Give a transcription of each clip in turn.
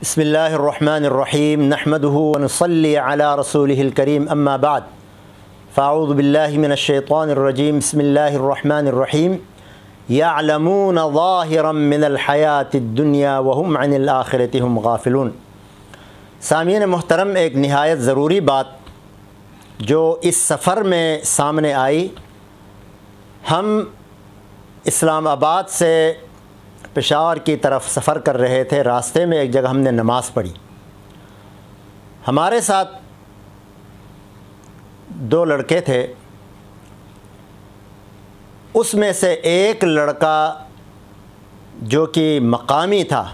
بسم اللہ الرحمن الرحیم نحمده ونصلی علی رسولہ الکریم اما بعد فاعوذ باللہ من الشیطان الرجیم بسم اللہ الرحمن الرحیم یعلمون ظاہرا من الحیاة الدنیا وهم عن الآخرة هم غافلون۔ سامعین محترم، ایک نہایت ضروری بات جو اس سفر میں سامنے آئی، ہم اسلام آباد سے پشاور کی طرف سفر کر رہے تھے۔ راستے میں ایک جگہ ہم نے نماز پڑھی۔ ہمارے ساتھ دو لڑکے تھے، اس میں سے ایک لڑکا جو کہ مقامی تھا،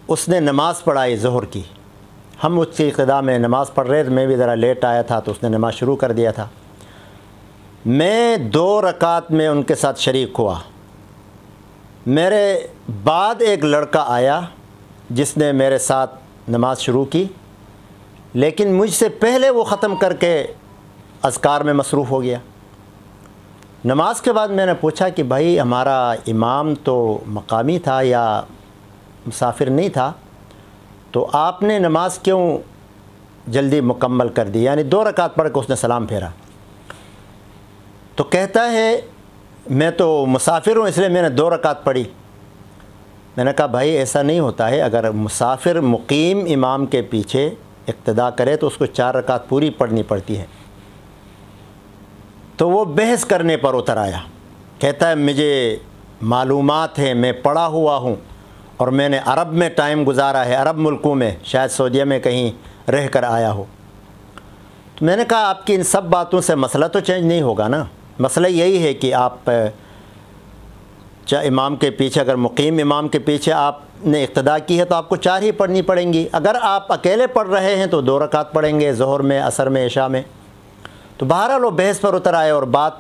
اس نے نماز پڑھائی ظہر کی۔ ہم اس کی ابتدا میں نماز پڑھ رہے تھے، میں بھی ذرا لیٹ آیا تھا تو اس نے نماز شروع کر دیا تھا۔ میں 2 رکعت میں ان کے ساتھ شریک ہوا۔ میرے بعد ایک لڑکا آیا جس نے میرے ساتھ نماز شروع کی، لیکن مجھ سے پہلے وہ ختم کر کے اذکار میں مصروف ہو گیا۔ نماز کے بعد میں نے پوچھا کہ بھائی، ہمارا امام تو مقامی تھا یا مسافر نہیں تھا، تو آپ نے نماز کیوں جلدی مکمل کر دی؟ یعنی 2 رکعت پڑھ کے اس نے سلام پھیرا۔ تو کہتا ہے میں تو مسافر ہوں، اس لیے میں نے 2 رکعت پڑھی۔ میں نے کہا بھائی ایسا نہیں ہوتا ہے، اگر مسافر مقیم امام کے پیچھے اقتدا کرے تو اس کو 4 رکعت پوری پڑھنی پڑتی ہے۔ تو وہ بحث کرنے پر اتر آیا، کہتا ہے مجھے معلومات ہیں، میں پڑھا ہوا ہوں اور میں نے عرب میں ٹائم گزارا ہے، عرب ملکوں میں، شاید سعودیہ میں کہیں رہ کر آیا ہو۔ تو میں نے کہا آپ کی ان سب باتوں سے مسئلہ تو چینج نہیں ہوگا نا۔ مسئلہ یہی ہے کہ آپ امام کے پیچھے، اگر مقیم امام کے پیچھے آپ نے اقتدا کی ہے تو آپ کو 4 ہی پڑھنی پڑیں گی۔ اگر آپ اکیلے پڑھ رہے ہیں تو 2 رکعت پڑھیں گے، ظہر میں، عصر میں، عشاء میں۔ تو بہرحال وہ بحث پر اتر آئے اور بات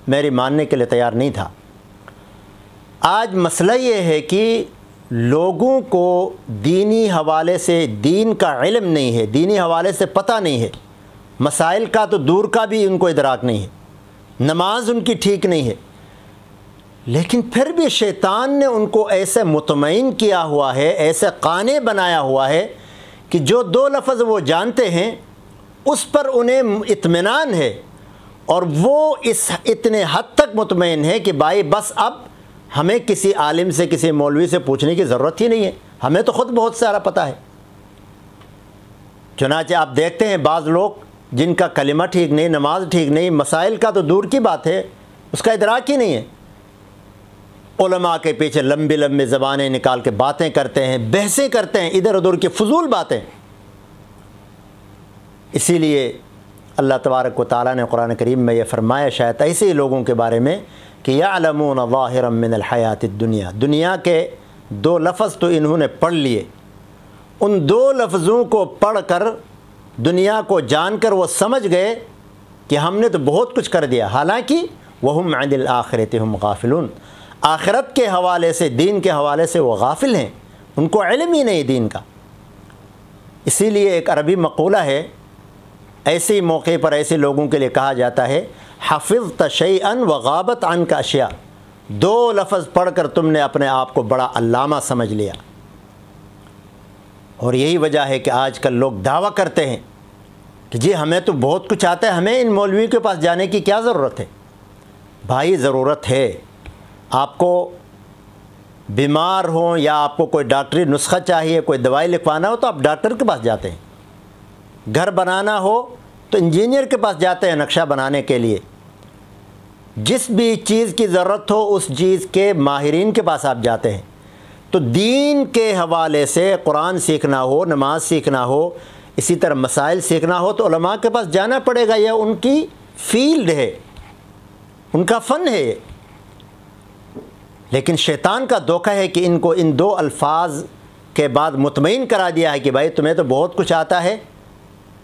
میری ماننے کے لیے تیار نہیں تھا۔ آج مسئلہ یہ ہے کہ لوگوں کو دینی حوالے سے دین کا علم نہیں ہے، دینی حوالے سے پتہ نہیں ہے، مسائل کا تو دور کا بھی ان کو ادراک نہیں ہے، نماز ان کی ٹھیک نہیں ہے، لیکن پھر بھی شیطان نے ان کو ایسے مطمئن کیا ہوا ہے، ایسے قانع بنایا ہوا ہے کہ جو 2 لفظ وہ جانتے ہیں اس پر انہیں اطمینان ہے، اور وہ اس اتنے حد تک مطمئن ہے کہ بھائی بس اب ہمیں کسی عالم سے، کسی مولوی سے پوچھنے کی ضرورت ہی نہیں ہے، ہمیں تو خود بہت سارا پتہ ہے۔ چنانچہ آپ دیکھتے ہیں بعض لوگ جن کا کلمہ ٹھیک نہیں، نماز ٹھیک نہیں، مسائل کا تو دور کی بات ہے، اس کا ادراک ہی نہیں ہے، علماء کے پیچھے لمبی لمبی زبانیں نکال کے باتیں کرتے ہیں، بحثیں کرتے ہیں، ادھر ادھر کی فضول باتیں۔ اسی لیے اللہ تبارک و تعالیٰ نے قرآن کریم میں یہ فرمایا، شاید ایسے ہی لوگوں کے بارے میں، کہ یعلمون ظاہرا من الحیات الدنیا، دنیا کے 2 لفظ تو انہوں نے پڑھ لیے، ان 2 لفظوں کو پڑھ کر دنیا کو جان کر وہ سمجھ گئے کہ ہم نے تو بہت کچھ کر دیا، حالانکہ وَهُمْ عَنِ الْآخِرَةِ هُمْ غَافِلُونَ، آخرت کے حوالے سے، دین کے حوالے سے وہ غافل ہیں، ان کو علم ہی نہیں دین کا۔ اسی لیے ایک عربی مقولہ ہے، ایسے موقع پر ایسے لوگوں کے لیے کہا جاتا ہے، حفظت شیئا وغابت عنک اشیاء، 2 لفظ پڑھ کر تم نے اپنے آپ کو بڑا علامہ سمجھ لیا۔ اور یہی وجہ ہے کہ آج کل لوگ دعویٰ کرتے ہیں کہ جی ہمیں تو بہت کچھ آتا ہے، ہمیں ان مولویوں کے پاس جانے کی کیا ضرورت ہے؟ بھائی ضرورت ہے۔ آپ کو بیمار ہوں یا آپ کو کوئی ڈاکٹری نسخہ چاہیے، کوئی دوائی لکھوانا ہو تو آپ ڈاکٹر کے پاس جاتے ہیں، گھر بنانا ہو تو انجینئر کے پاس جاتے ہیں نقشہ بنانے کے لیے، جس بھی چیز کی ضرورت ہو اس چیز کے ماہرین کے پاس آپ جاتے ہیں۔ تو دین کے حوالے سے قرآن سیکھنا ہو، نماز سیکھنا ہو، اسی طرح مسائل سیکھنا ہو تو علماء کے پاس جانا پڑے گا، یہ ان کی فیلڈ ہے، ان کا فن ہے۔ لیکن شیطان کا دھوکہ ہے کہ ان کو ان 2 الفاظ کے بعد مطمئن کرا دیا ہے کہ بھائی تمہیں تو بہت کچھ آتا ہے،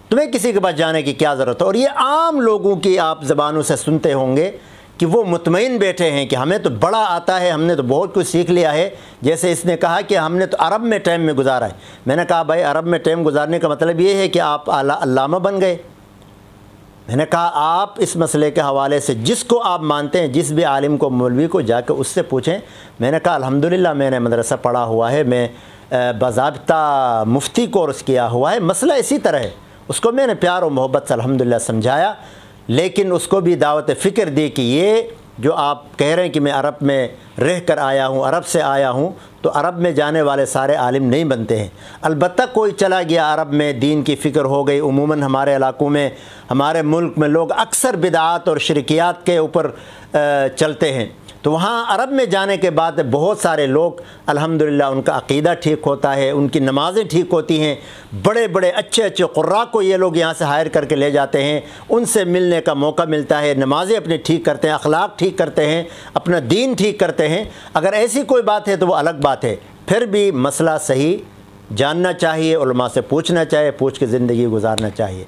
تمہیں کسی کے پاس جانے کی کیا ضرورت ہے۔ اور یہ عام لوگوں کی آپ زبانوں سے سنتے ہوں گے کہ وہ مطمئن بیٹھے ہیں کہ ہمیں تو بڑا آتا ہے، ہم نے تو بہت کچھ سیکھ لیا ہے۔ جیسے اس نے کہا کہ ہم نے تو عرب میں ٹائم میں گزارا ہے۔ میں نے کہا بھائی عرب میں ٹائم گزارنے کا مطلب یہ ہے کہ آپ علامہ بن گئے؟ میں نے کہا آپ اس مسئلے کے حوالے سے جس کو آپ مانتے ہیں، جس بھی عالم کو، مولوی کو، جا کے اس سے پوچھیں۔ میں نے کہا الحمدللہ میں نے مدرسہ پڑھا ہوا ہے، میں باضابطہ مفتی کورس کیا ہوا ہے، مسئلہ اسی طرح ہے۔ اس کو میں نے پیار و محبت سے الحمدللہ سمجھایا، لیکن اس کو بھی دعوت فکر دی کہ یہ جو آپ کہہ رہے ہیں کہ میں عرب میں رہ کر آیا ہوں، عرب سے آیا ہوں، تو عرب میں جانے والے سارے عالم نہیں بنتے ہیں۔ البتہ کوئی چلا گیا عرب میں، دین کی فکر ہو گئی۔ عموماً ہمارے علاقوں میں، ہمارے ملک میں لوگ اکثر بدعات اور شرکیات کے اوپر چلتے ہیں، تو وہاں عرب میں جانے کے بعد بہت سارے لوگ الحمدللہ ان کا عقیدہ ٹھیک ہوتا ہے، ان کی نمازیں ٹھیک ہوتی ہیں، بڑے بڑے اچھے اچھے قراء کو یہ لوگ یہاں سے ہائر کر کے لے جاتے ہیں، ان سے ملنے کا موقع ملتا ہے، نمازیں اپنے ٹھیک کرتے ہیں، اخلاق ٹھیک کرتے ہیں، اپنا دین ٹھیک کرتے ہیں۔ اگر ایسی کوئی بات ہے تو وہ الگ بات ہے، پھر بھی مسئلہ صحیح جاننا چاہیے، علماء سے پوچھنا چاہیے، پوچھ کے زندگی گزارنا چاہیے۔